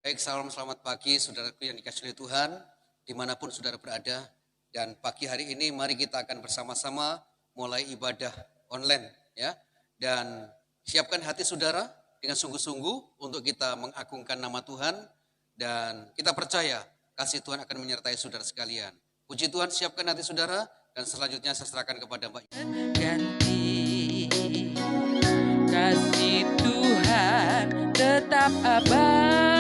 Baik, salam selamat pagi saudaraku yang dikasihi oleh Tuhan, dimanapun saudara berada. Dan pagi hari ini mari kita akan bersama-sama mulai ibadah online ya. Dan siapkan hati saudara dengan sungguh-sungguh untuk kita mengagungkan nama Tuhan. Dan kita percaya kasih Tuhan akan menyertai saudara sekalian. Puji Tuhan, siapkan hati saudara dan selanjutnya saya serahkan kepada Mbak. Ganti kasih Tuhan tetap abadi,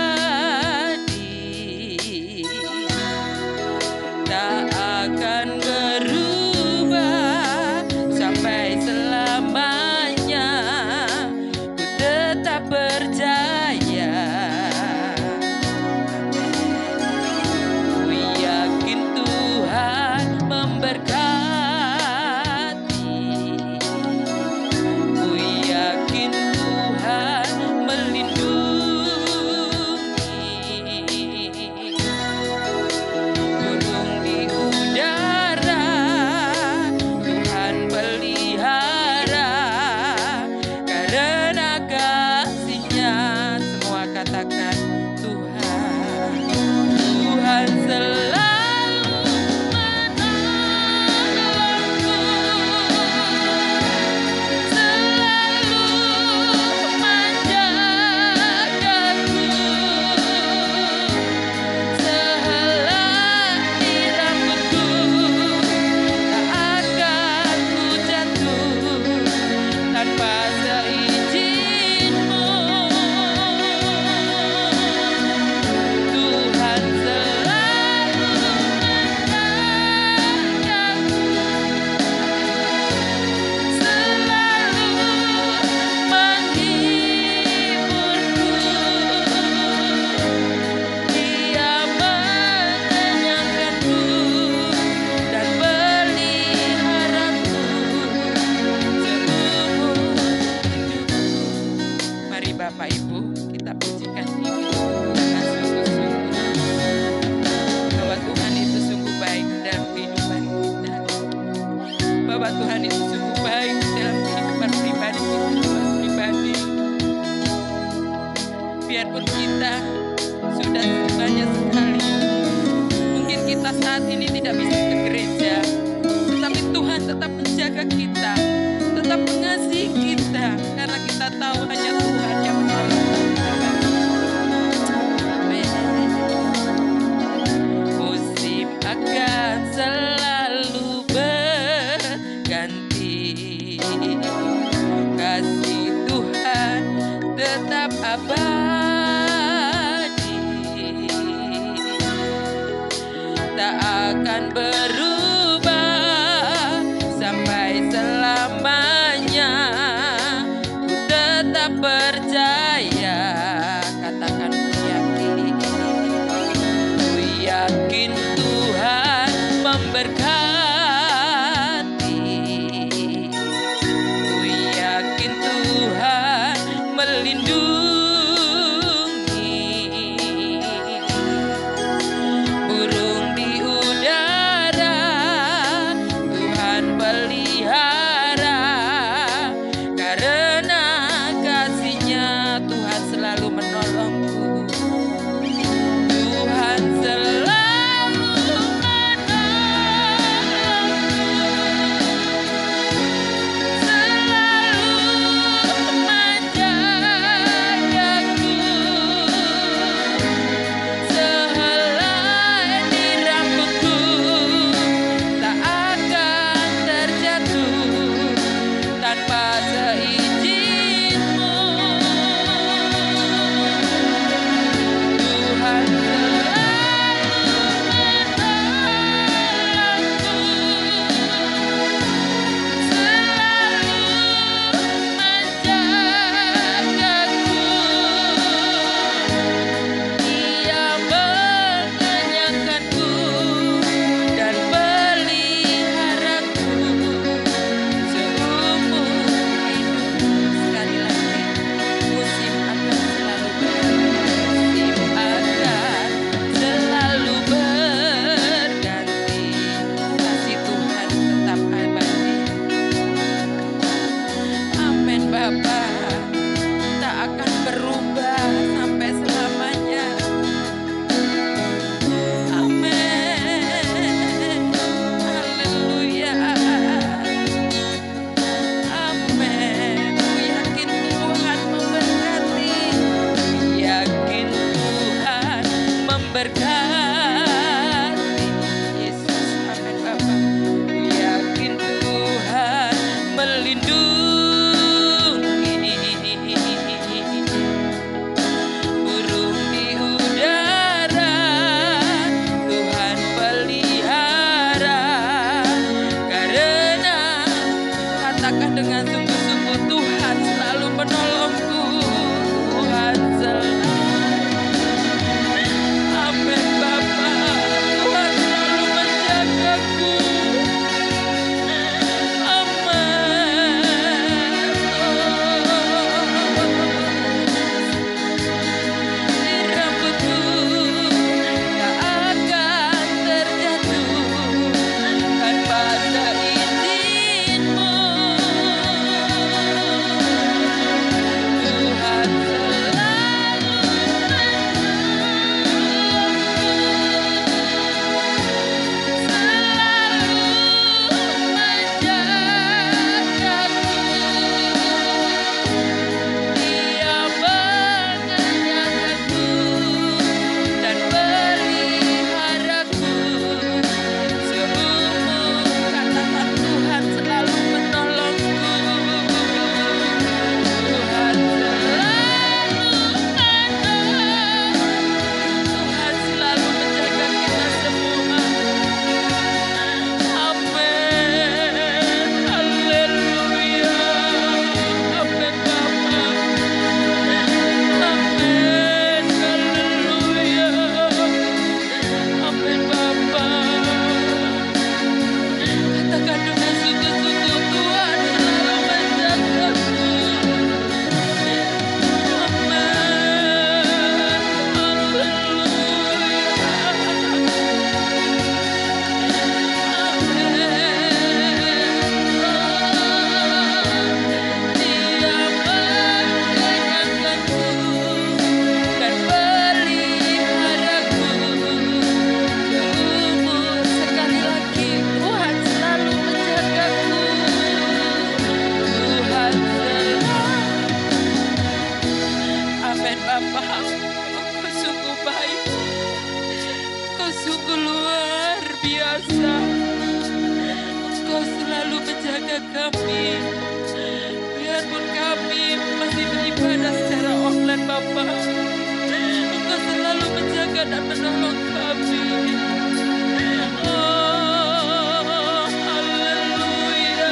tak akan berubah sampai selamanya. Ku tetap percaya, ku yakin Tuhan memberkati, ku yakin Tuhan melindungi. Burung di udara Tuhan pelihara, karena kasih-Nya. Semua katakan Tuhan, Tuhan selalu menolongku, selalu menjagaku, sehelai rambutku tak akan ku jatuh tanpa seizin-Mu. Tuhan selalu menjagaku, selalu menghiburku. Dia menenangkanku dan peliharaku seumur hidupku. Mari Bapak Ibu kita pujikan Dia dengan sungguh-sungguh, bahwa Tuhan itu sungguh baik dalam kehidupan kita, bahwa Tuhan itu sungguh baik dalam kehidupan pribadi kita pribadi. Biarpun kita sudah banyak sekali, mungkin kita saat ini tidak bisa ke gereja, tetapi Tuhan tetap menjaga kita, tetap mengasihi kita, karena kita tahu hanya Tuhan yang menolong kita. Amin. Musim akan selalu berganti, kasih Tuhan tetap abadi, tak akan berubah sampai selamanya. Ku tetap percaya, katakan ku yakin Tuhan memberkati, ku yakin Tuhan melindungi. Burung di udara luar biasa. Engkau selalu menjaga kami. Biarpun kami masih beribadah secara online Bapa, Engkau selalu menjaga dan menolong kami. Oh, haleluya.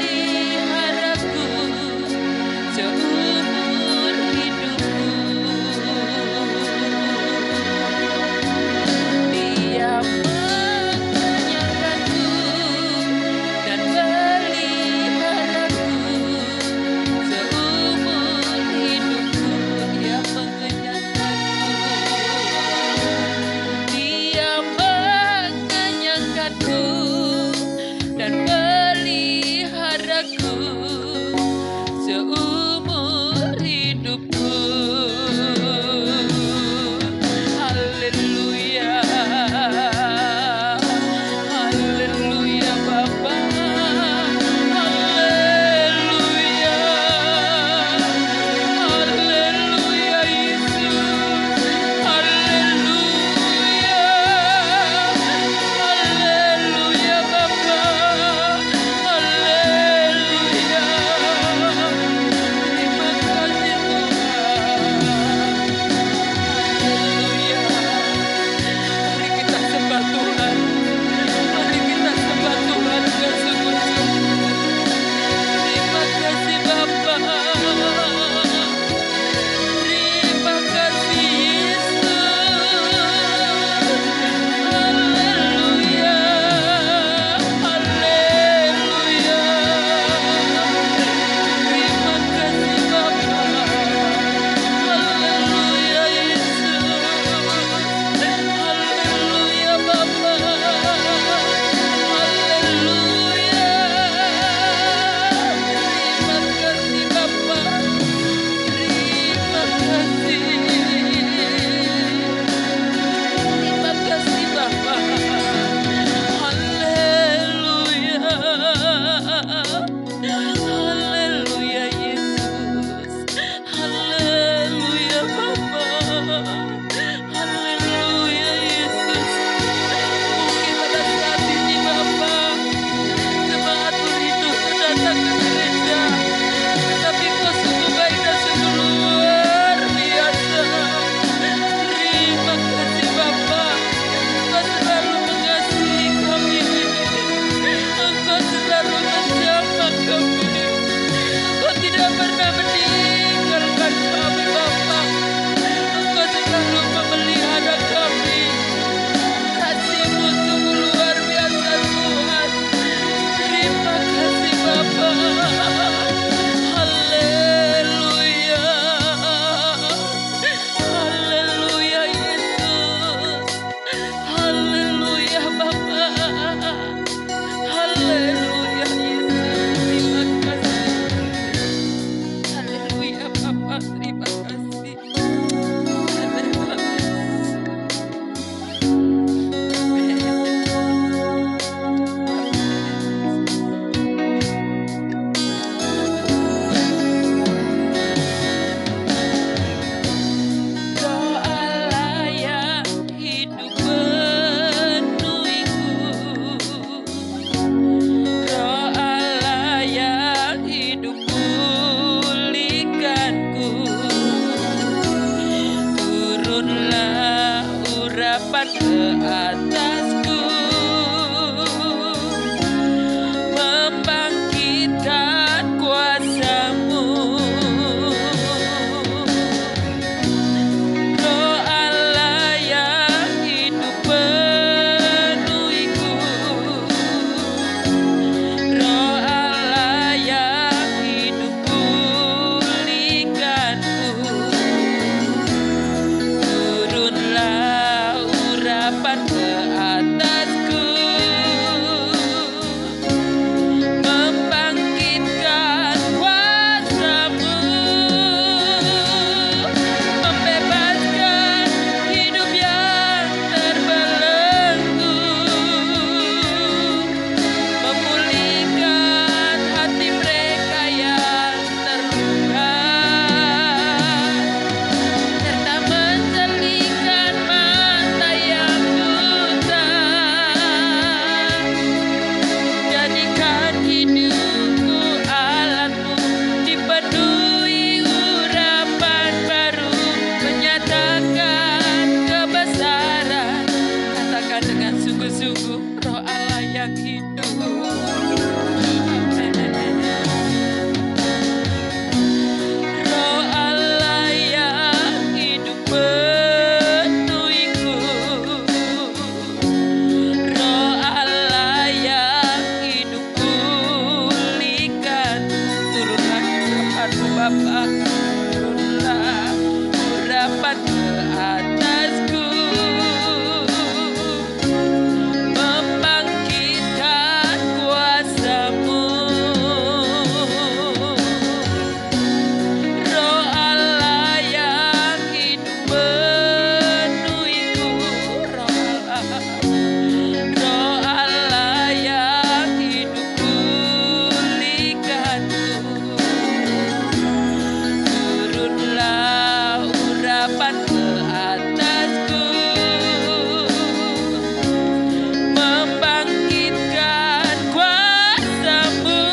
Peliharaku jauh Bapa, turunlah urapan ke atasku, membangkitkan kuasa-Mu. Roh Allah yang hidup penuhiku, Roh Allah yang hidup pulihkanku. Turunlah urapan ke atasku, membangkitkan kuasa-Mu,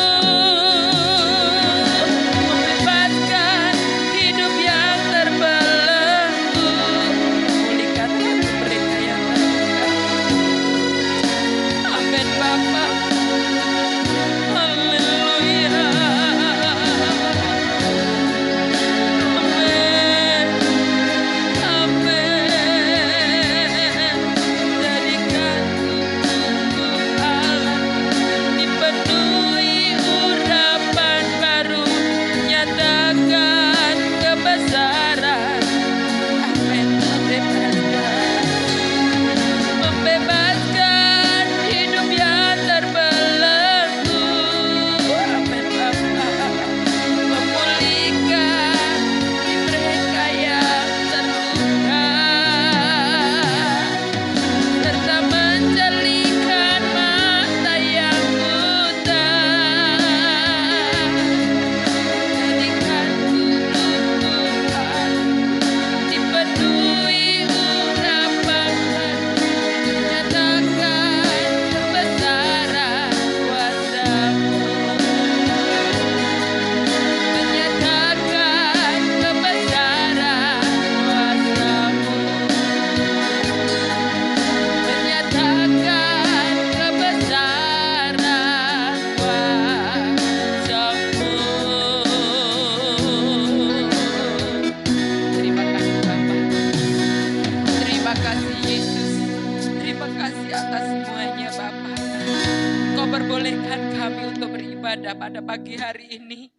membebaskan hidup yang terbelenggu, pulihkan hati mereka yang terluka. Amin Bapa, haleluya. Amin, amin. Jadikan tubuh Allah dipenuhi urapan baru, nyatakan kebesaran. Amin, membebaskan hidup yang terbelenggu. Amin Bapa, memulihkan mereka yang terluka, serta menjelikan mata yang buta. Jadikan tubuh dipenuhi urapan, nyatakan kebesaran kuasa-Mu, menyatakan kebesaran kuasa-Mu, menyatakan kebesaran kuasa-Mu. Terima kasih Bapa, terima kasih Yesus, terima kasih atas semuanya Bapa. Kau perbolehkan kami untuk beribadah pada pagi hari ini.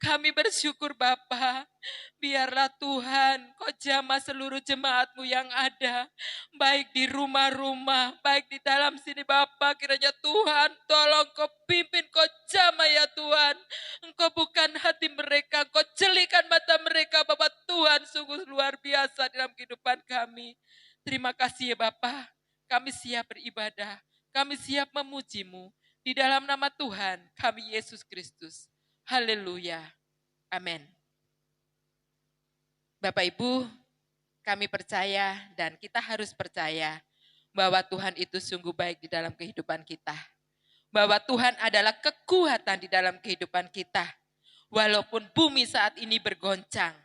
Kami bersyukur Bapa, biarlah Tuhan Kau jamah seluruh jemaat-Mu yang ada, baik di rumah-rumah, baik di dalam sini Bapa. Kiranya Tuhan tolong Kau pimpin, Kau jamah ya Tuhan. Engkau bukan hati mereka, Kau jelikan mata mereka Bapa. Tuhan sungguh luar biasa dalam kehidupan kami. Terima kasih ya Bapa, kami siap beribadah, kami siap memuji-Mu. Di dalam nama Tuhan kami Yesus Kristus. Haleluya. Amin. Bapak Ibu, kami percaya dan kita harus percaya bahwa Tuhan itu sungguh baik di dalam kehidupan kita. Bahwa Tuhan adalah kekuatan di dalam kehidupan kita. Walaupun bumi saat ini bergoncang,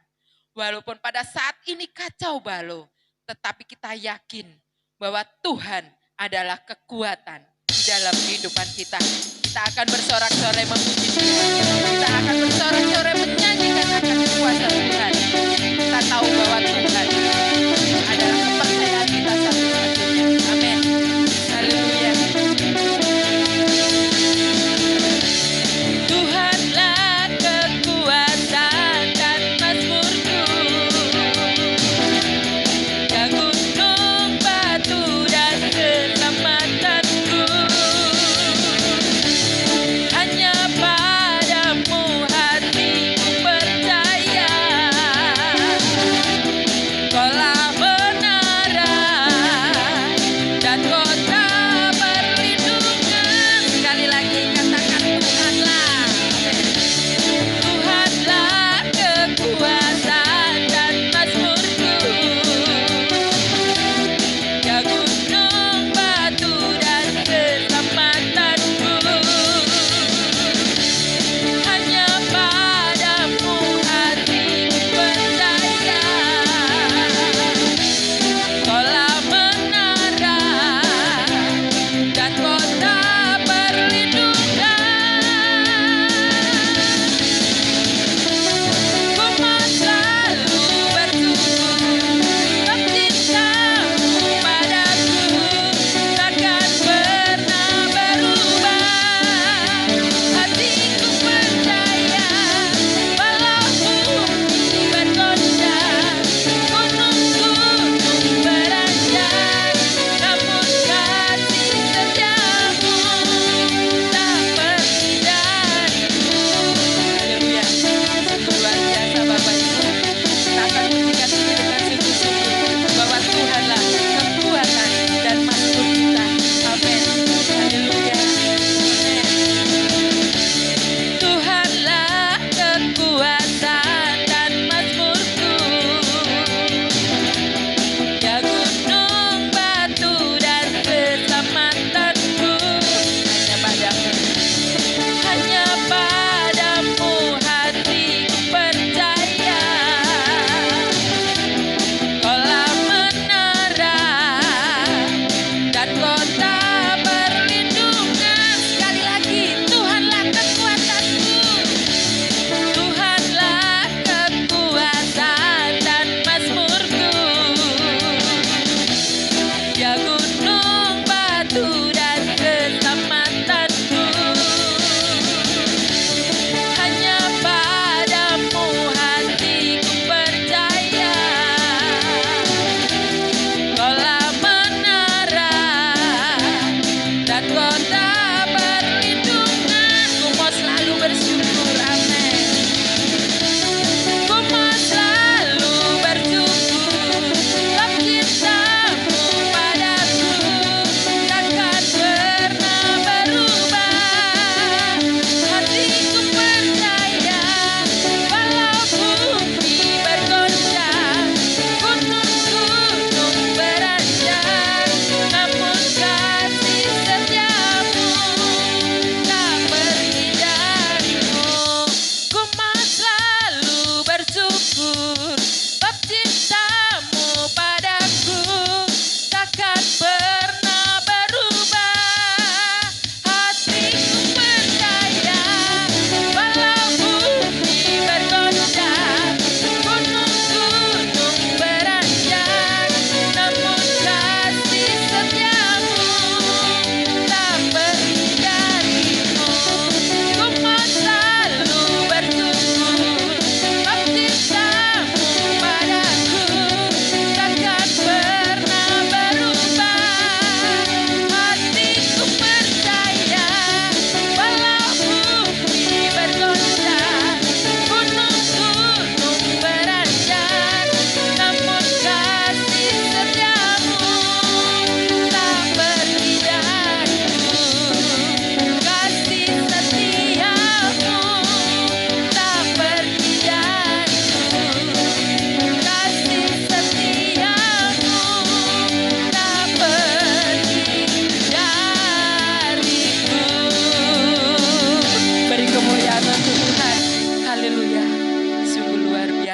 walaupun pada saat ini kacau balau, tetapi kita yakin bahwa Tuhan adalah kekuatan di dalam kehidupan kita. Kita akan bersorak-sorai memuji Tuhan. Kita akan bersorak-sorai menyanyikan akan kuasa Tuhan. Kita tahu bahwa Tuhan adalah kepercayaan kita satu-satunya. Amin. Haleluya. Tuhanlah kekuatan dan mazmurku, ya gunung batu dan keselamatanku. Hanya padamu hati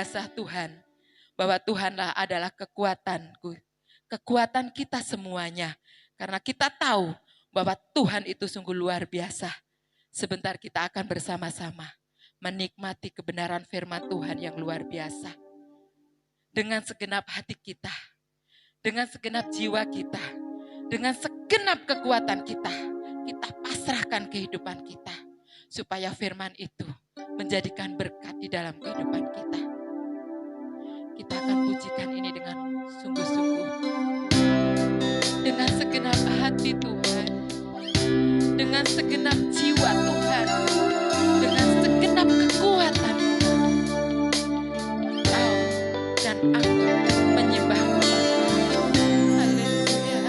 biasa Tuhan. Bahwa Tuhanlah adalah kekuatanku. Kekuatan kita semuanya. Karena kita tahu bahwa Tuhan itu sungguh luar biasa. Sebentar kita akan bersama-sama menikmati kebenaran firman Tuhan yang luar biasa. Dengan segenap hati kita, dengan segenap jiwa kita, dengan segenap kekuatan kita, kita pasrahkan kehidupan kita. Supaya firman itu menjadikan berkat di dalam kehidupan kita. Kita akan pujikan ini dengan sungguh-sungguh. Dengan segenap hati Tuhan. Dengan segenap jiwa Tuhan. Dengan segenap kekuatan. Kau dan aku menyembah. Haleluya.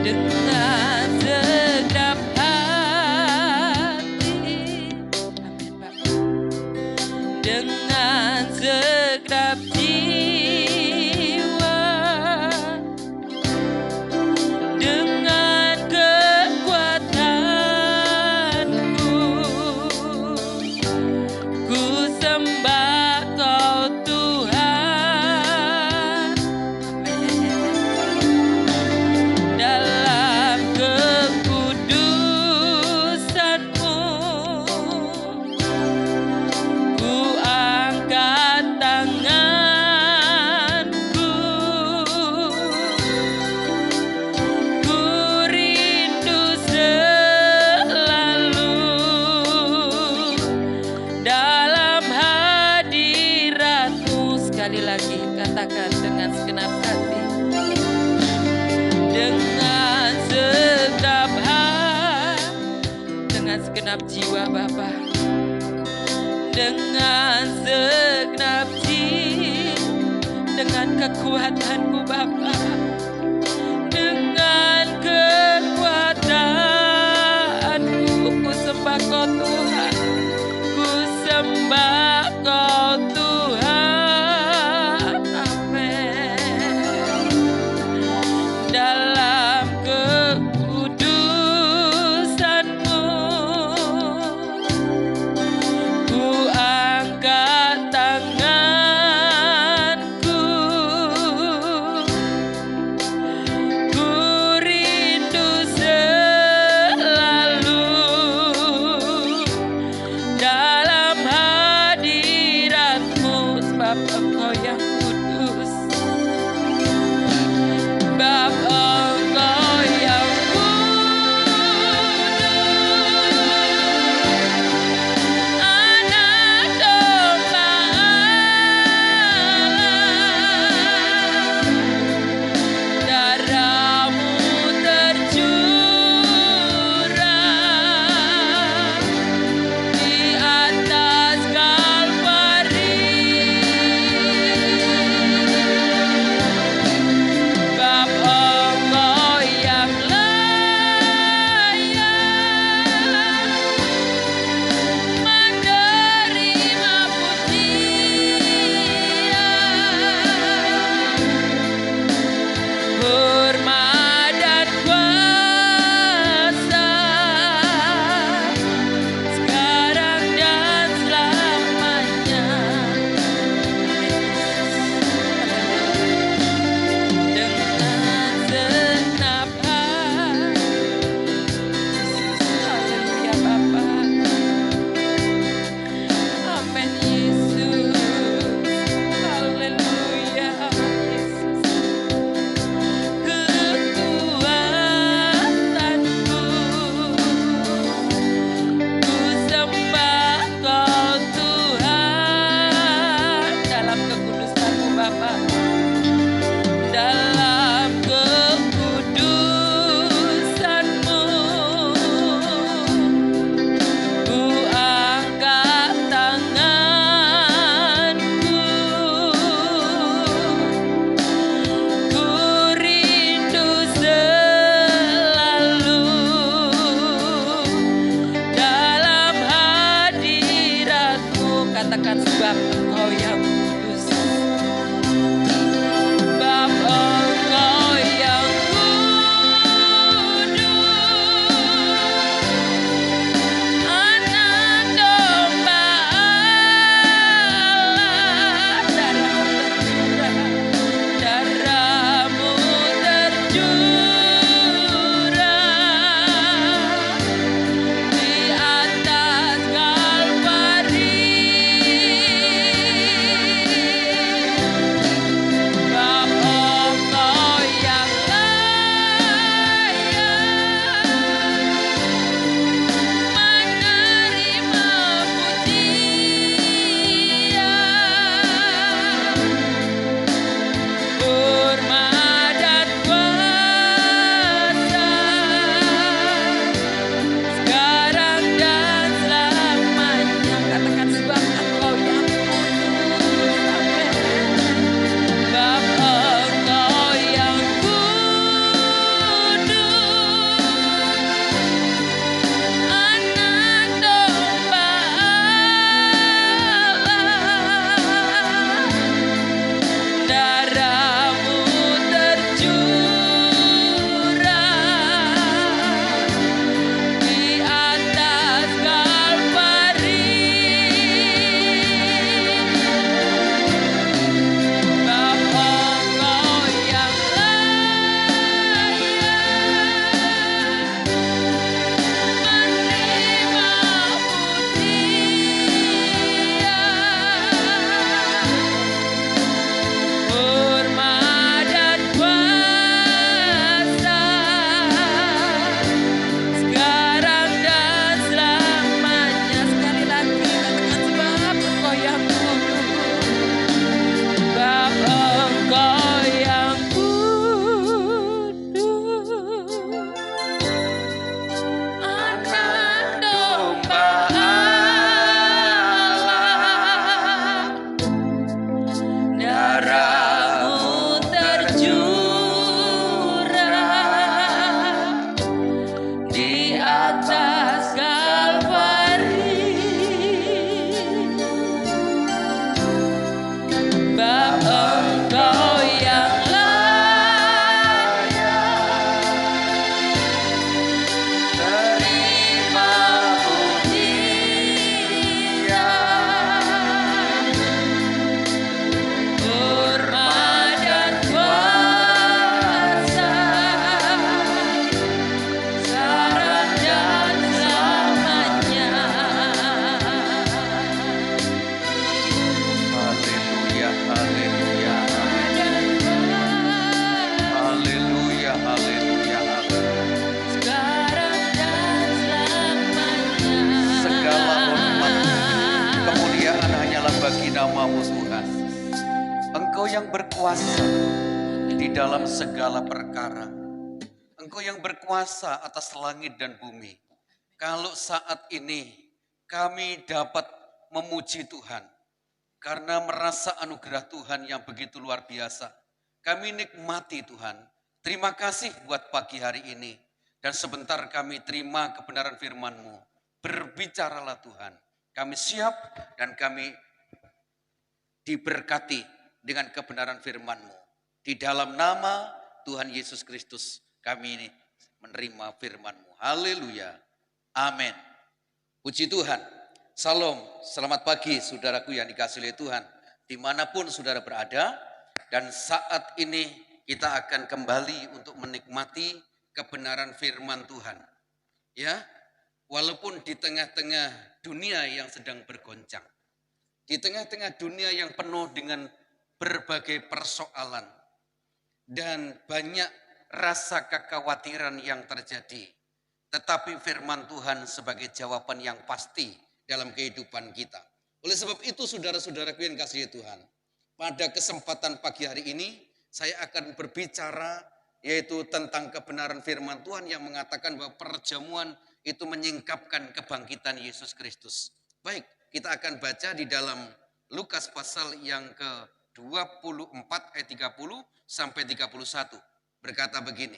Dengan segenap hati. Amin Bapak. Dengan segenap jiwa, dengan kekuatanku, ku sembah Kau Tuhan. Amin. Dalam kekudusan-Mu, ku angkat tanganku, ku rindu selalu dalam hadirat-Mu. Sekali lagi katakan dengan segenap hati. Dengan segenap hati, dengan segenap jiwa Bapa. Dengan segenap jiwa, dengan kekuatanku Bapa, dengan kekuatanku, ku sembah Kau Tuhan, ku sembah Kau Tuhan. Amin. Dalam kekudusan-Mu, ku angkat tanganku, ku rindu selalu dalam hadirat-Mu, sebab Engkau yang kudus, sebab Engkau yang Anak domba Allah, darah-Mu tercurah di atas Kalvari yang berkuasa di dalam segala perkara. Engkau yang berkuasa atas langit dan bumi. Kalau saat ini kami dapat memuji Tuhan karena merasa anugerah Tuhan yang begitu luar biasa. Kami nikmati Tuhan. Terima kasih buat pagi hari ini. Dan sebentar kami terima kebenaran firman-Mu. Berbicaralah Tuhan. Kami siap dan kami diberkati dengan kebenaran firman-Mu. Di dalam nama Tuhan Yesus Kristus kami ini menerima firman-Mu. Haleluya. Amin. Puji Tuhan. Salam, selamat pagi saudaraku yang dikasihi oleh Tuhan. Dimanapun saudara berada. Dan saat ini kita akan kembali untuk menikmati kebenaran firman Tuhan. Ya, walaupun di tengah-tengah dunia yang sedang bergoncang. Di tengah-tengah dunia yang penuh dengan berbagai persoalan. Dan banyak rasa kekhawatiran yang terjadi. Tetapi firman Tuhan sebagai jawaban yang pasti dalam kehidupan kita. Oleh sebab itu saudara-saudaraku yang dikasihi Tuhan. Pada kesempatan pagi hari ini saya akan berbicara yaitu tentang kebenaran firman Tuhan yang mengatakan bahwa perjamuan itu menyingkapkan kebangkitan Yesus Kristus. Baik, kita akan baca di dalam Lukas pasal yang ke-24 ayat 30 sampai 31. Berkata begini,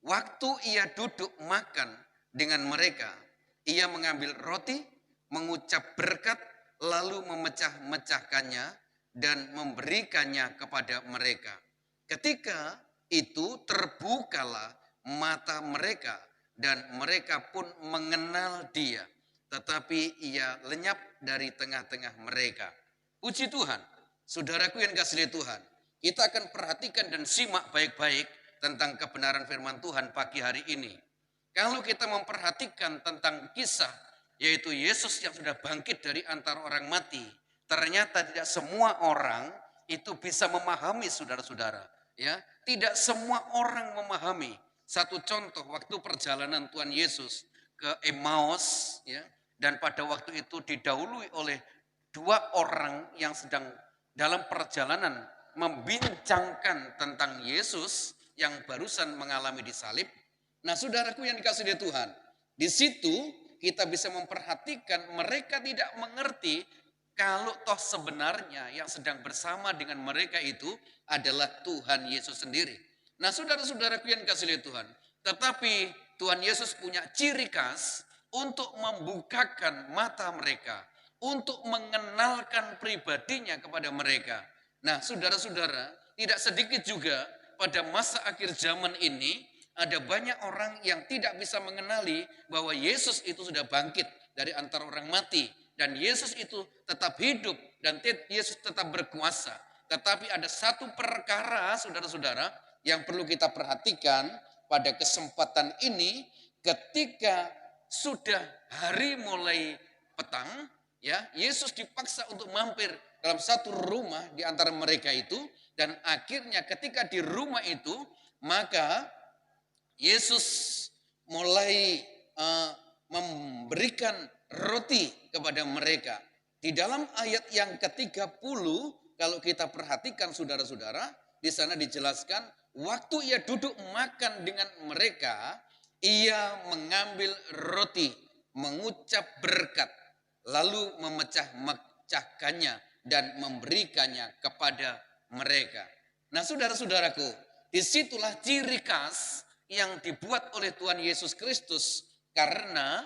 waktu ia duduk makan dengan mereka, ia mengambil roti, mengucap berkat, lalu memecah-mecahkannya dan memberikannya kepada mereka. Ketika itu terbukalah mata mereka dan mereka pun mengenal dia. Tetapi ia lenyap dari tengah-tengah mereka. Puji Tuhan, saudaraku yang dikasihi Tuhan. Kita akan perhatikan dan simak baik-baik tentang kebenaran firman Tuhan pagi hari ini. Kalau kita memperhatikan tentang kisah, yaitu Yesus yang sudah bangkit dari antara orang mati, ternyata tidak semua orang itu bisa memahami saudara-saudara. Ya, tidak semua orang memahami. Satu contoh waktu perjalanan Tuhan Yesus ke Emmaus, ya, dan pada waktu itu didahului oleh dua orang yang sedang dalam perjalanan membincangkan tentang Yesus yang barusan mengalami disalib. Nah, saudaraku yang dikasihi Tuhan, di situ kita bisa memperhatikan mereka tidak mengerti kalau toh sebenarnya yang sedang bersama dengan mereka itu adalah Tuhan Yesus sendiri. Nah, saudara-saudaraku yang dikasihi Tuhan, tetapi Tuhan Yesus punya ciri khas untuk membukakan mata mereka, untuk mengenalkan pribadinya kepada mereka. Nah, saudara-saudara, tidak sedikit juga pada masa akhir zaman ini ada banyak orang yang tidak bisa mengenali bahwa Yesus itu sudah bangkit dari antara orang mati. Dan Yesus itu tetap hidup dan Yesus tetap berkuasa. Tetapi ada satu perkara saudara-saudara yang perlu kita perhatikan pada kesempatan ini ketika sudah hari mulai petang, ya, Yesus dipaksa untuk mampir dalam satu rumah di antara mereka itu dan akhirnya ketika di rumah itu maka Yesus mulai memberikan roti kepada mereka. Di dalam ayat yang ke-30 kalau kita perhatikan saudara-saudara, di sana dijelaskan waktu ia duduk makan dengan mereka, ia mengambil roti, mengucap berkat, lalu memecah-mecahkannya dan memberikannya kepada mereka. Nah, saudara-saudaraku, disitulah ciri khas yang dibuat oleh Tuhan Yesus Kristus karena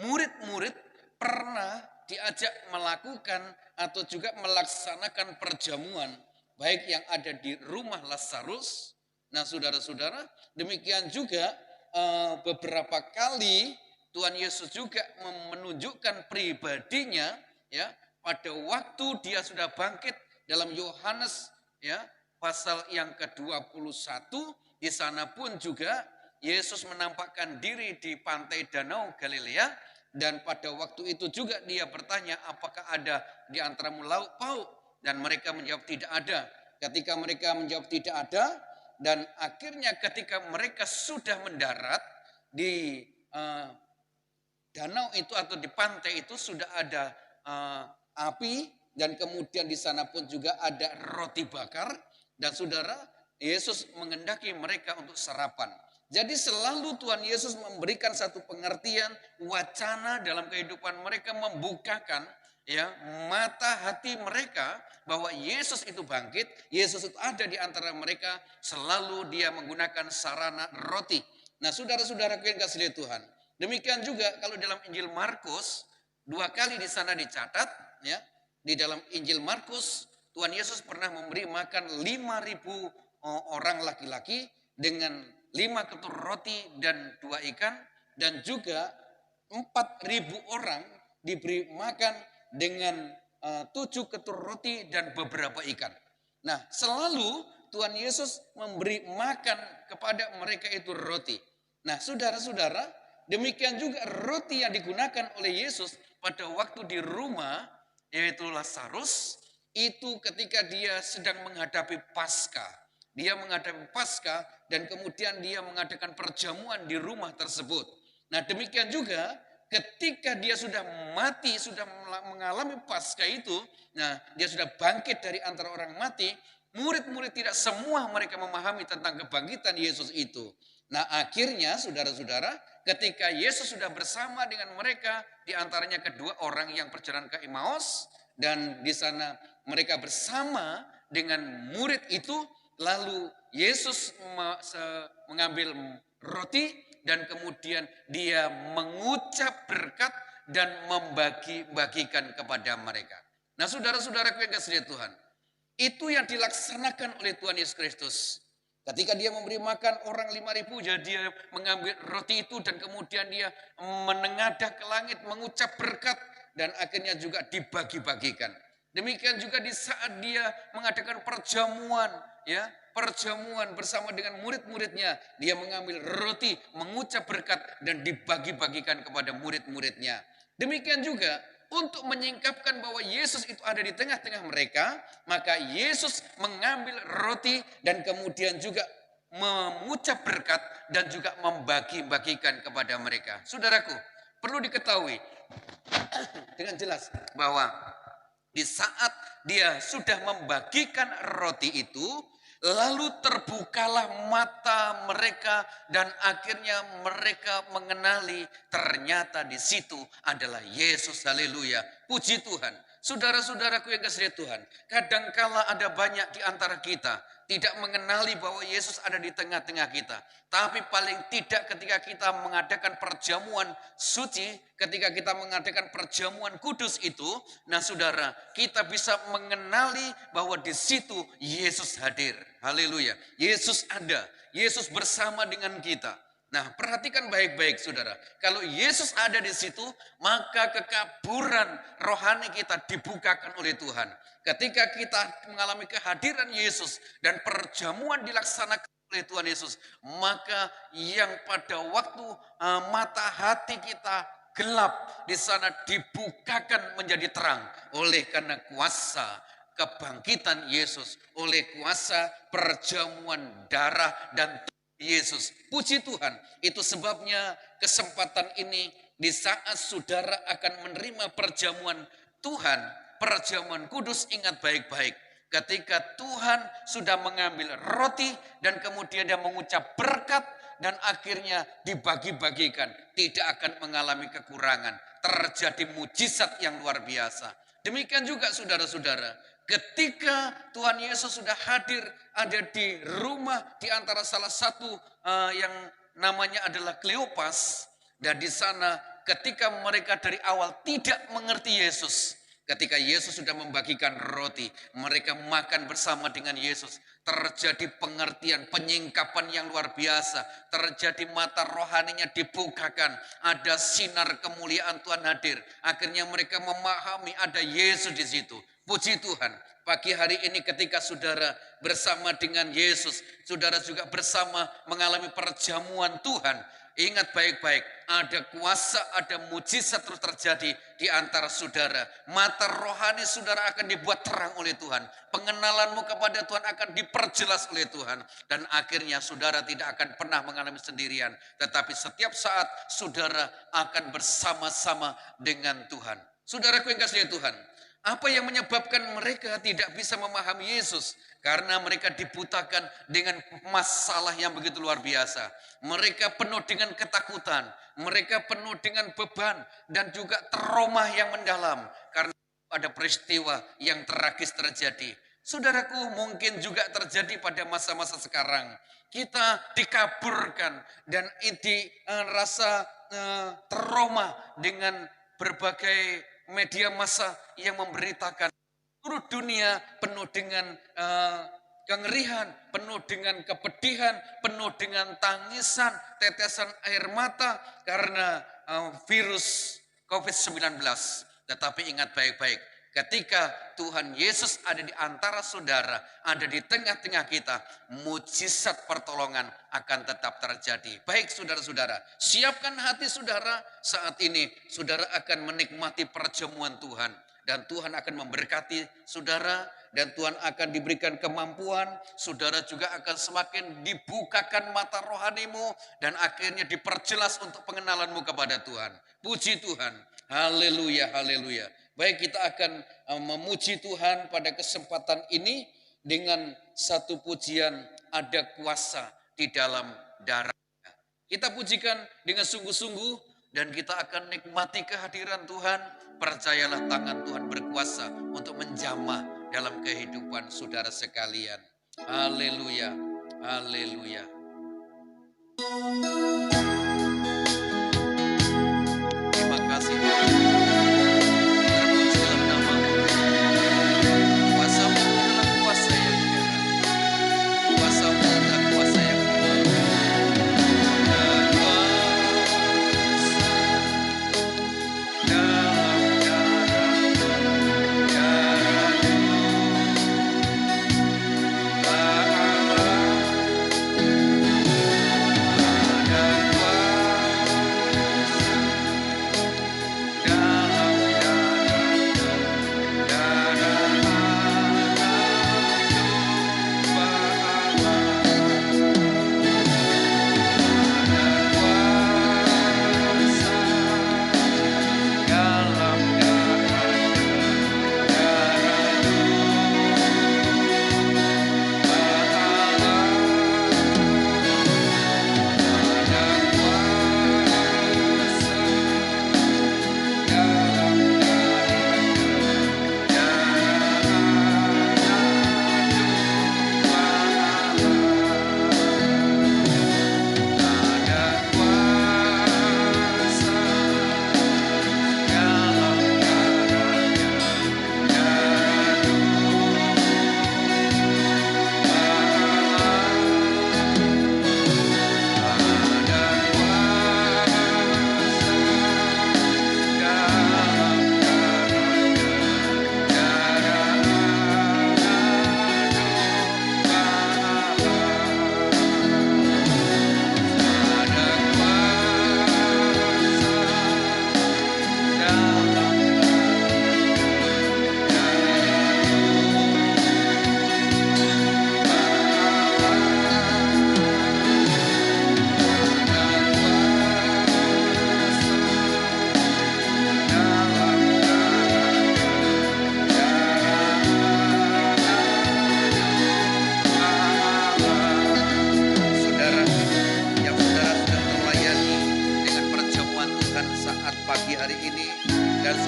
murid-murid pernah diajak melakukan atau juga melaksanakan perjamuan baik yang ada di rumah Lazarus. Nah, saudara-saudara, demikian juga beberapa kali Tuhan Yesus juga menunjukkan pribadinya ya pada waktu dia sudah bangkit dalam Yohanes ya pasal yang ke-21. Di sana pun juga Yesus menampakkan diri di pantai Danau Galilea dan pada waktu itu juga dia bertanya apakah ada di antaramu lauk pauk dan mereka menjawab tidak ada. Ketika mereka menjawab tidak ada dan akhirnya ketika mereka sudah mendarat di danau itu atau di pantai itu sudah ada api dan kemudian di sana pun juga ada roti bakar, dan saudara, Yesus mengendaki mereka untuk sarapan. Jadi selalu Tuhan Yesus memberikan satu pengertian, wacana dalam kehidupan mereka, membukakan ya mata hati mereka bahwa Yesus itu bangkit, Yesus itu ada di antara mereka, selalu dia menggunakan sarana roti. Nah, saudara-saudara yang kasih Tuhan, demikian juga kalau dalam Injil Markus, 2 kali di sana dicatat ya, di dalam Injil Markus Tuhan Yesus pernah memberi makan 5.000 orang laki-laki dengan 5 ketur roti dan 2 ikan, dan juga 4.000 orang diberi makan dengan 7 ketur roti dan beberapa ikan. Nah, selalu Tuhan Yesus memberi makan kepada mereka itu roti. Nah, saudara-saudara, demikian juga roti yang digunakan oleh Yesus pada waktu di rumah, yaitu Lazarus, itu ketika dia sedang menghadapi Paskah. Dia menghadapi Paskah dan kemudian dia mengadakan perjamuan di rumah tersebut. Nah, demikian juga ketika dia sudah mati, sudah mengalami Paskah itu, nah dia sudah bangkit dari antara orang mati, murid-murid tidak semua mereka memahami tentang kebangkitan Yesus itu. Nah, akhirnya saudara-saudara, ketika Yesus sudah bersama dengan mereka, di antaranya kedua orang yang perjalanan ke Emmaus, dan di sana mereka bersama dengan murid itu, lalu Yesus mengambil roti dan kemudian dia mengucap berkat dan membagi-bagikan kepada mereka. Nah, saudara-saudaraku yang kasih Tuhan, itu yang dilaksanakan oleh Tuhan Yesus Kristus. Ketika dia memberi makan orang 5.000, jadi dia mengambil roti itu dan kemudian dia menengadah ke langit, mengucap berkat, dan akhirnya juga dibagi-bagikan. Demikian juga di saat dia mengadakan perjamuan, ya, perjamuan bersama dengan murid-muridnya, dia mengambil roti, mengucap berkat dan dibagi-bagikan kepada murid-muridnya. Demikian juga untuk menyingkapkan bahwa Yesus itu ada di tengah-tengah mereka, maka Yesus mengambil roti dan kemudian juga mengucap berkat dan juga membagi-bagikan kepada mereka. Saudaraku, perlu diketahui dengan jelas bahwa di saat dia sudah membagikan roti itu, lalu terbukalah mata mereka dan akhirnya mereka mengenali ternyata di situ adalah Yesus. Haleluya. Puji Tuhan. Saudara-saudaraku yang kasih Tuhan, kadangkala ada banyak di antara kita tidak mengenali bahwa Yesus ada di tengah-tengah kita. Tapi paling tidak ketika kita mengadakan perjamuan suci, ketika kita mengadakan perjamuan kudus itu, nah saudara, kita bisa mengenali bahwa di situ Yesus hadir. Haleluya. Yesus ada. Yesus bersama dengan kita. Nah, perhatikan baik-baik saudara. Kalau Yesus ada di situ, maka kekaburan rohani kita dibukakan oleh Tuhan. Ketika kita mengalami kehadiran Yesus dan perjamuan dilaksanakan oleh Tuhan Yesus, maka yang pada waktu mata hati kita gelap, di sana dibukakan menjadi terang oleh karena kuasa kebangkitan Yesus, oleh kuasa perjamuan darah dan Yesus. Puji Tuhan. Itu sebabnya kesempatan ini di saat saudara akan menerima perjamuan Tuhan, perjamuan kudus, ingat baik-baik. Ketika Tuhan sudah mengambil roti dan kemudian dia mengucap berkat dan akhirnya dibagi-bagikan, tidak akan mengalami kekurangan. Terjadi mujizat yang luar biasa. Demikian juga saudara-saudara, ketika Tuhan Yesus sudah hadir, ada di rumah di antara salah satu yang namanya adalah Kleopas, dan di sana ketika mereka dari awal tidak mengerti Yesus, ketika Yesus sudah membagikan roti, mereka makan bersama dengan Yesus. Terjadi pengertian, penyingkapan yang luar biasa. Terjadi mata rohaninya dibukakan. Ada sinar kemuliaan Tuhan hadir. Akhirnya mereka memahami ada Yesus di situ. Puji Tuhan. Pagi hari ini ketika saudara bersama dengan Yesus, saudara juga bersama mengalami perjamuan Tuhan. Ingat baik-baik, ada kuasa, ada mujizat terus terjadi di antara saudara. Mata rohani saudara akan dibuat terang oleh Tuhan. Pengenalanmu kepada Tuhan akan diperjelas oleh Tuhan. Dan akhirnya saudara tidak akan pernah mengalami sendirian. Tetapi setiap saat saudara akan bersama-sama dengan Tuhan. Saudaraku yang kasih Tuhan, Apa yang menyebabkan mereka tidak bisa memahami Yesus? Karena mereka dibutakan dengan masalah yang begitu luar biasa. Mereka penuh dengan ketakutan. Mereka penuh dengan beban dan juga trauma yang mendalam. Karena ada peristiwa yang tragis terjadi. Saudaraku, mungkin juga terjadi pada masa-masa sekarang. Kita dikaburkan dan rasa trauma dengan berbagai media massa yang memberitakan seluruh dunia penuh dengan kengerihan, penuh dengan kepedihan, penuh dengan tangisan, tetesan air mata karena virus COVID-19. Tetapi ingat baik-baik, ketika Tuhan Yesus ada di antara saudara, ada di tengah-tengah kita, mujizat pertolongan akan tetap terjadi. Baik saudara-saudara, siapkan hati saudara, saat ini saudara akan menikmati perjamuan Tuhan. Dan Tuhan akan memberkati saudara, dan Tuhan akan diberikan kemampuan. Saudara juga akan semakin dibukakan mata rohanimu, dan akhirnya diperjelas untuk pengenalanmu kepada Tuhan. Puji Tuhan, haleluya, haleluya. Baik, kita akan memuji Tuhan pada kesempatan ini dengan satu pujian, ada kuasa di dalam darahnya. Kita pujikan dengan sungguh-sungguh dan kita akan nikmati kehadiran Tuhan. Percayalah, tangan Tuhan berkuasa untuk menjamah dalam kehidupan saudara sekalian. Haleluya, haleluya. Terima kasih. Terpuji dalam nama-Mu. Kuasa-Mu adalah kuasa yang hebat. Kuasa-Mu adalah kuasa yang hebat. Dan kuasa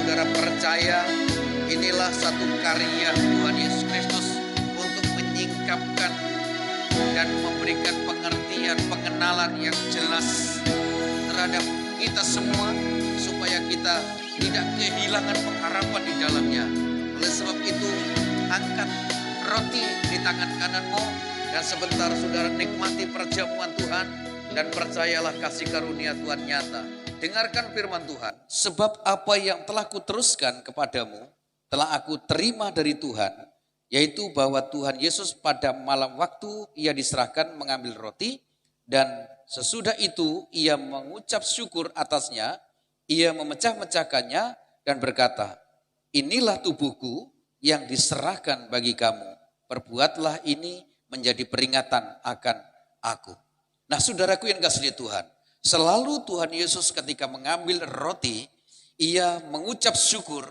dalam percaya inilah satu karya Tuhan Yesus Kristus untuk menyingkapkan dan memberikan pengertian, pengenalan yang jelas terhadap kita semua supaya kita tidak kehilangan pengharapan di dalamnya. Oleh sebab itu, angkat roti di tangan kananmu dan sebentar saudara nikmati perjamuan Tuhan dan percayalah kasih karunia Tuhan nyata. Dengarkan firman Tuhan. Sebab apa yang telah kuteruskan kepadamu telah aku terima dari Tuhan, yaitu bahwa Tuhan Yesus pada malam waktu ia diserahkan mengambil roti, dan sesudah itu ia mengucap syukur atasnya, ia memecah-mecahkannya dan berkata, inilah tubuhku yang diserahkan bagi kamu, perbuatlah ini menjadi peringatan akan aku. Nah saudaraku yang kasih Tuhan, selalu Tuhan Yesus ketika mengambil roti, ia mengucap syukur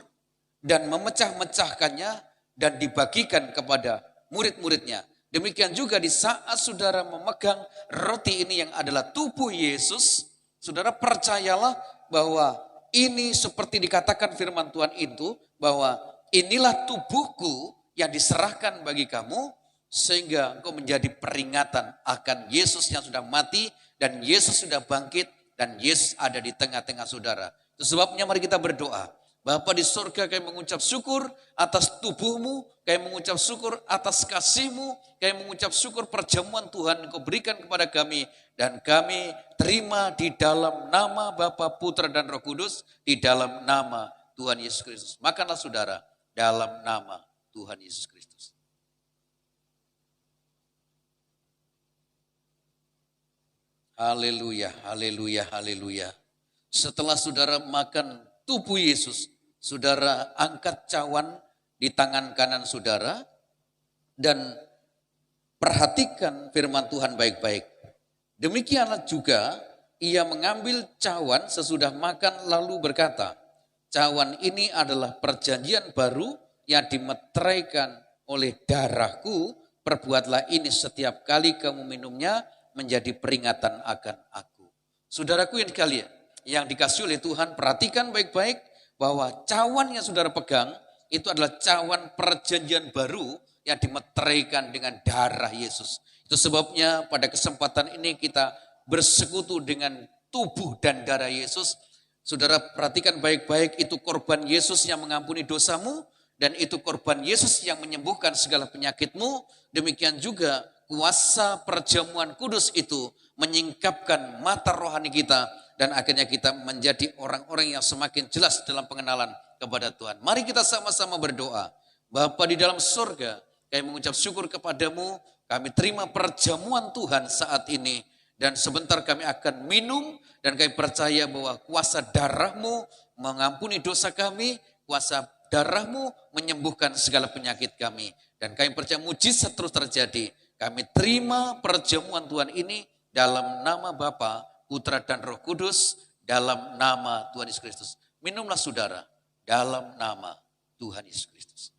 dan memecah-mecahkannya dan dibagikan kepada murid-muridnya. Demikian juga di saat saudara memegang roti ini yang adalah tubuh Yesus, saudara percayalah bahwa ini seperti dikatakan firman Tuhan itu, bahwa inilah tubuhku yang diserahkan bagi kamu, sehingga engkau menjadi peringatan akan Yesus yang sudah mati dan Yesus sudah bangkit dan Yesus ada di tengah-tengah saudara. Itu sebabnya mari kita berdoa. Bapa di surga, kami mengucap syukur atas tubuhmu, kami mengucap syukur atas kasihmu, kami mengucap syukur perjamuan Tuhan Engkau berikan kepada kami, dan kami terima di dalam nama Bapa, Putra dan Roh Kudus, di dalam nama Tuhan Yesus Kristus. Makanlah saudara, dalam nama Tuhan Yesus Kristus. Haleluya, haleluya, haleluya. Setelah saudara makan tubuh Yesus, saudara angkat cawan di tangan kanan saudara dan perhatikan firman Tuhan baik-baik. Demikianlah juga ia mengambil cawan sesudah makan lalu berkata, cawan ini adalah perjanjian baru yang dimeteraikan oleh darahku, perbuatlah ini setiap kali kamu minumnya menjadi peringatan akan aku. Saudaraku yang sekalian, yang dikasih oleh Tuhan, perhatikan baik-baik bahwa cawan yang saudara pegang itu adalah cawan perjanjian baru yang dimeteraikan dengan darah Yesus. Itu sebabnya pada kesempatan ini kita bersekutu dengan tubuh dan darah Yesus. Saudara perhatikan baik-baik, itu korban Yesus yang mengampuni dosamu, dan itu korban Yesus yang menyembuhkan segala penyakitmu. Demikian juga kuasa perjamuan kudus itu menyingkapkan mata rohani kita, dan akhirnya kita menjadi orang-orang yang semakin jelas dalam pengenalan kepada Tuhan. Mari kita sama-sama berdoa. Bapa di dalam surga, kami mengucap syukur kepadamu, kami terima perjamuan Tuhan saat ini, dan sebentar kami akan minum, dan kami percaya bahwa kuasa darahmu mengampuni dosa kami, kuasa darahmu menyembuhkan segala penyakit kami, dan kami percaya mujizat terus terjadi. Kami terima perjamuan Tuhan ini dalam nama Bapa, Putra dan Roh Kudus, dalam nama Tuhan Yesus Kristus. Minumlah saudara, dalam nama Tuhan Yesus Kristus.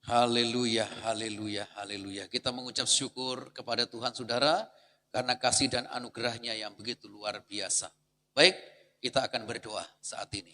Haleluya, haleluya, haleluya. Kita mengucap syukur kepada Tuhan saudara, karena kasih dan anugerahnya yang begitu luar biasa. Baik, kita akan berdoa saat ini.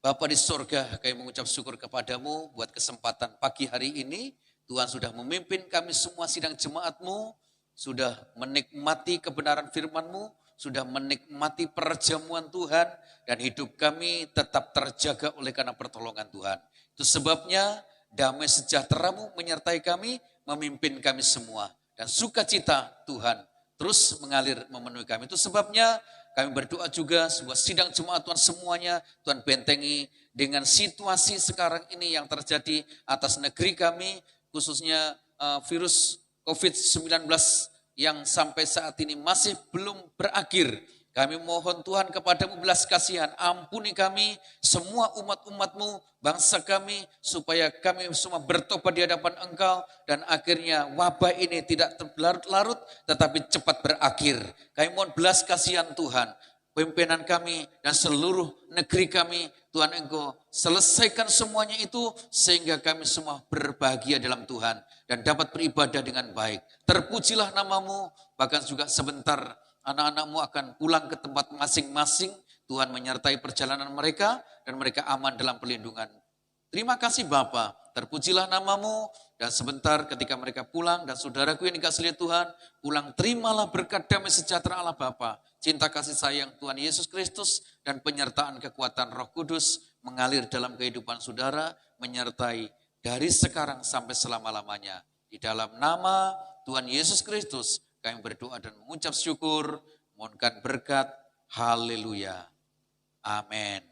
Bapa di surga, kami mengucap syukur kepadamu buat kesempatan pagi hari ini. Tuhan sudah memimpin kami semua sidang jemaatmu, sudah menikmati kebenaran firman-Mu, sudah menikmati perjamuan Tuhan, dan hidup kami tetap terjaga oleh karena pertolongan Tuhan. Itu sebabnya damai sejahtera-Mu menyertai kami, memimpin kami semua. Dan sukacita Tuhan terus mengalir memenuhi kami. Itu sebabnya kami berdoa juga sebuah sidang jemaat Tuhan semuanya, Tuhan bentengi dengan situasi sekarang ini yang terjadi atas negeri kami, khususnya virus COVID-19 yang sampai saat ini masih belum berakhir. Kami mohon Tuhan kepadamu belas kasihan, ampuni kami, semua umat-umatmu, bangsa kami, supaya kami semua bertobat di hadapan Engkau, dan akhirnya wabah ini tidak berlarut-larut, tetapi cepat berakhir. Kami mohon belas kasihan Tuhan, pimpinan kami dan seluruh negeri kami, Tuhan Engkau selesaikan semuanya itu, sehingga kami semua berbahagia dalam Tuhan, dan dapat beribadah dengan baik. Terpujilah namamu, bahkan juga sebentar anak-anakmu akan pulang ke tempat masing-masing. Tuhan menyertai perjalanan mereka dan mereka aman dalam perlindungan. Terima kasih Bapa, terpujilah namamu, dan sebentar ketika mereka pulang dan saudaraku yang dikasihi oleh Tuhan, pulang terimalah berkat damai sejahtera Allah Bapa, cinta kasih sayang Tuhan Yesus Kristus, dan penyertaan kekuatan Roh Kudus mengalir dalam kehidupan saudara, menyertai dari sekarang sampai selama-lamanya. Di dalam nama Tuhan Yesus Kristus, kami berdoa dan mengucap syukur, mohonkan berkat, haleluya, amin.